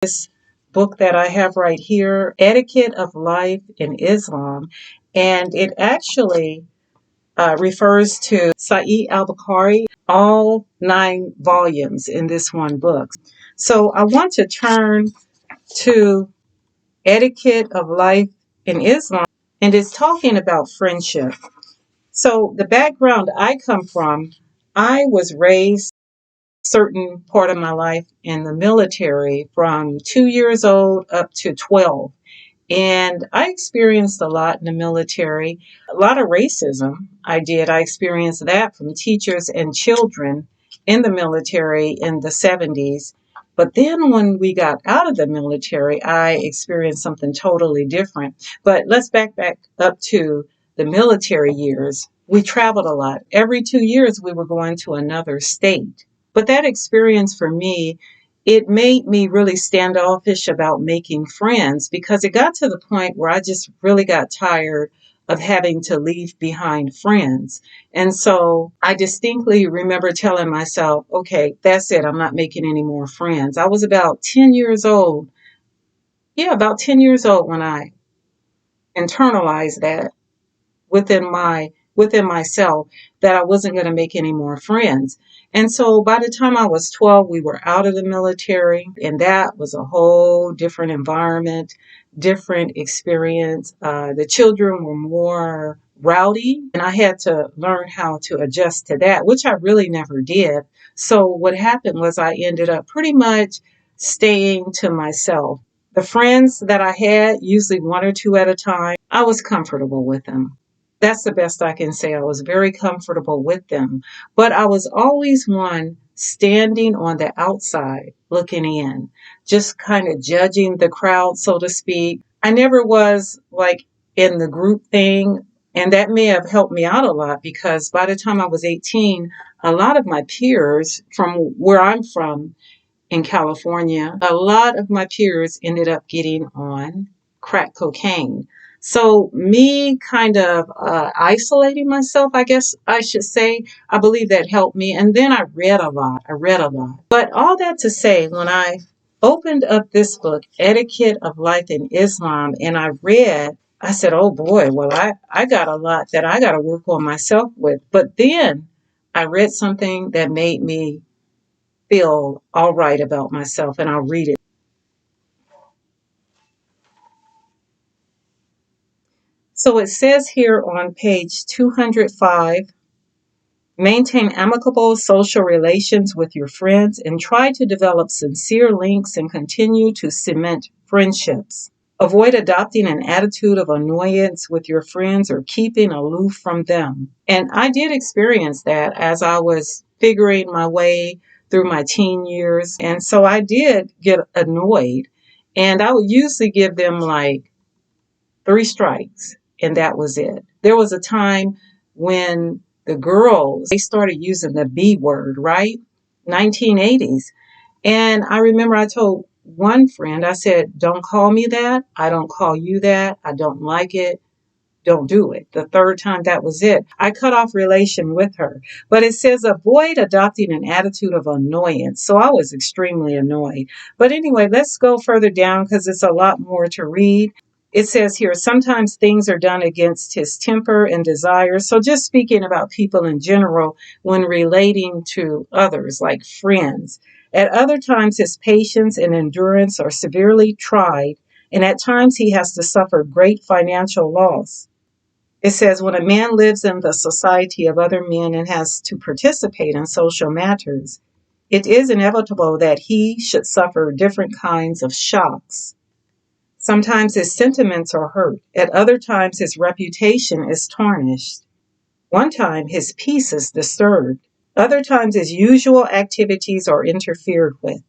this book that I have right here, Etiquette of Life in Islam, and it actually refers to Saeed al-Bukhari, all 9 volumes in this one book. So I want to turn to Etiquette of Life in Islam, and it's talking about friendship. So the background I come from, I was raised certain part of my life in the military from 2 years old up to 12. And I experienced a lot in the military, a lot of racism. I experienced that from teachers and children in the military in the 70s. But then when we got out of the military, I experienced something totally different. But let's back up to the military years. We traveled a lot. Every 2 years, we were going to another state. But that experience for me, it made me really standoffish about making friends because it got to the point where I just really got tired of having to leave behind friends. And so I distinctly remember telling myself, okay, that's it. I'm not making any more friends. I was about 10 years old. Yeah, about 10 years old when I internalized that within myself that I wasn't going to make any more friends. And so by the time I was 12, we were out of the military, and that was a whole different environment, different experience. The children were more rowdy, and I had to learn how to adjust to that, which I really never did. So what happened was I ended up pretty much staying to myself. The friends that I had, usually one or two at a time, I was comfortable with them. That's the best I can say. I was very comfortable with them. But I was always one standing on the outside looking in, just kind of judging the crowd, so to speak. I never was like in the group thing. And that may have helped me out a lot because by the time I was 18, a lot of my peers from where I'm from in California, a lot of my peers ended up getting on crack cocaine. So me kind of isolating myself, I guess I should say, I believe that helped me. And then I read a lot. But all that to say, when I opened up this book, Etiquette of Life in Islam, and I read, I said, oh boy, well, I got a lot that I got to work on myself with. But then I read something that made me feel all right about myself, and I'll read it. So it says here on page 205, maintain amicable social relations with your friends and try to develop sincere links and continue to cement friendships. Avoid adopting an attitude of annoyance with your friends or keeping aloof from them. And I did experience that as I was figuring my way through my teen years. And so I did get annoyed. And I would usually give them like 3 strikes, and that was it. There was a time when the girls, they started using the B word, right? 1980s. And I remember I told one friend, I said, don't call me that. I don't call you that. I don't like it. Don't do it. The third time, that was it. I cut off relation with her. But it says avoid adopting an attitude of annoyance. So I was extremely annoyed. But anyway, let's go further down because it's a lot more to read. It says here, sometimes things are done against his temper and desires. So just speaking about people in general when relating to others, like friends. At other times, his patience and endurance are severely tried, and at times he has to suffer great financial loss. It says, when a man lives in the society of other men and has to participate in social matters, it is inevitable that he should suffer different kinds of shocks. Sometimes his sentiments are hurt. At other times, his reputation is tarnished. One time, his peace is disturbed. Other times, his usual activities are interfered with.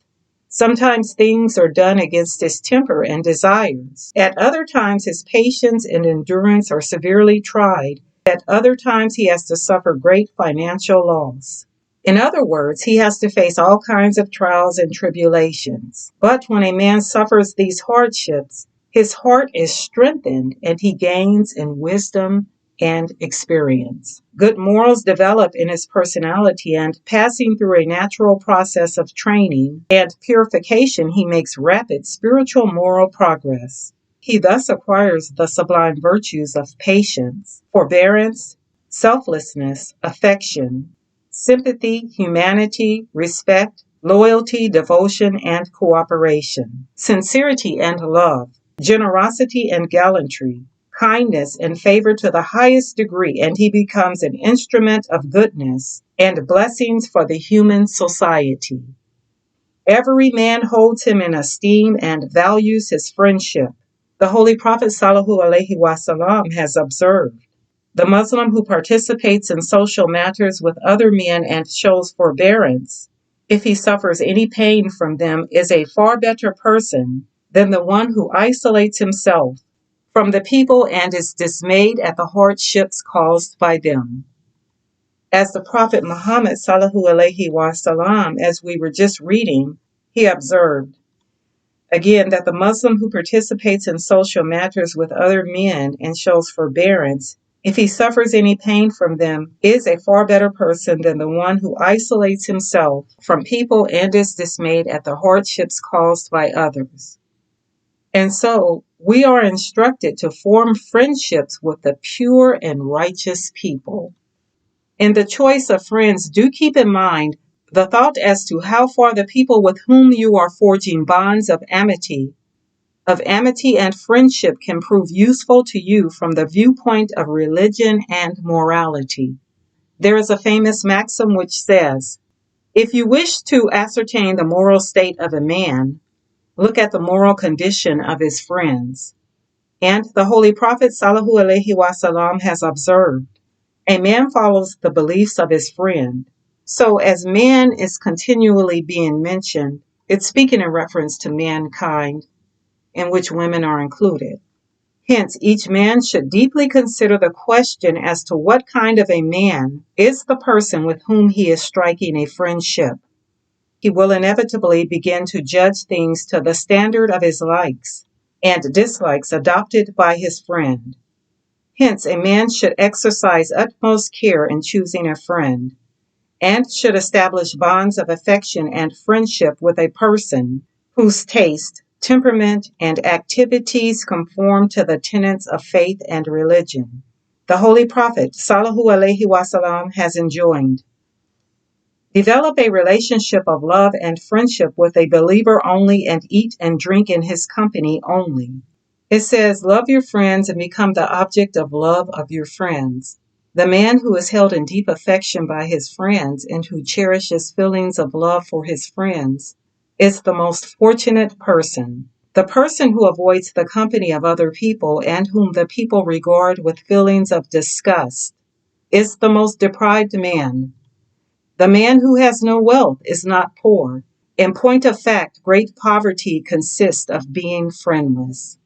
Sometimes things are done against his temper and desires. At other times, his patience and endurance are severely tried. At other times, he has to suffer great financial loss. In other words, he has to face all kinds of trials and tribulations. But when a man suffers these hardships, his heart is strengthened and he gains in wisdom and experience. Good morals develop in his personality, and passing through a natural process of training and purification, he makes rapid spiritual moral progress. He thus acquires the sublime virtues of patience, forbearance, selflessness, affection, sympathy, humanity, respect, loyalty, devotion, and cooperation, sincerity and love, generosity and gallantry, kindness and favor to the highest degree, and he becomes an instrument of goodness and blessings for the human society. Every man holds him in esteem and values his friendship. The Holy Prophet Sallallahu Alaihi Wasallam has observed, the Muslim who participates in social matters with other men and shows forbearance, if he suffers any pain from them, is a far better person than the one who isolates himself from the people and is dismayed at the hardships caused by them. As the Prophet Muhammad Sallallahu Alaihi Wasallam, as we were just reading, he observed, again, that the Muslim who participates in social matters with other men and shows forbearance, if he suffers any pain from them, is a far better person than the one who isolates himself from people and is dismayed at the hardships caused by others. And so we are instructed to form friendships with the pure and righteous people. In the choice of friends, do keep in mind the thought as to how far the people with whom you are forging bonds of amity and friendship can prove useful to you from the viewpoint of religion and morality. There is a famous maxim which says, if you wish to ascertain the moral state of a man, look at the moral condition of his friends. And the Holy Prophet Sallallahu Alaihi Wasallam has observed, a man follows the beliefs of his friend. So as man is continually being mentioned, it's speaking in reference to mankind, in which women are included. Hence, each man should deeply consider the question as to what kind of a man is the person with whom he is striking a friendship. He will inevitably begin to judge things to the standard of his likes and dislikes adopted by his friend. Hence, a man should exercise utmost care in choosing a friend, and should establish bonds of affection and friendship with a person whose taste, temperament, and activities conform to the tenets of faith and religion. The Holy Prophet Sallallahu Alaihi Wasallam has enjoined, develop a relationship of love and friendship with a believer only, and eat and drink in his company only. It says, love your friends and become the object of love of your friends. The man who is held in deep affection by his friends and who cherishes feelings of love for his friends is the most fortunate person. The person who avoids the company of other people and whom the people regard with feelings of disgust is the most deprived man. The man who has no wealth is not poor. In point of fact, great poverty consists of being friendless.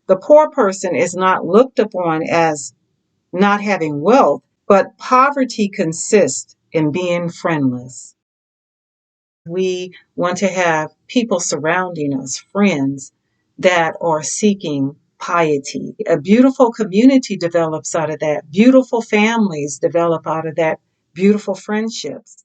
The poor person is not looked upon as not having wealth, but poverty consists in being friendless. We want to have people surrounding us, friends that are seeking piety. A beautiful community develops out of that. Beautiful families develop out of that. Beautiful friendships.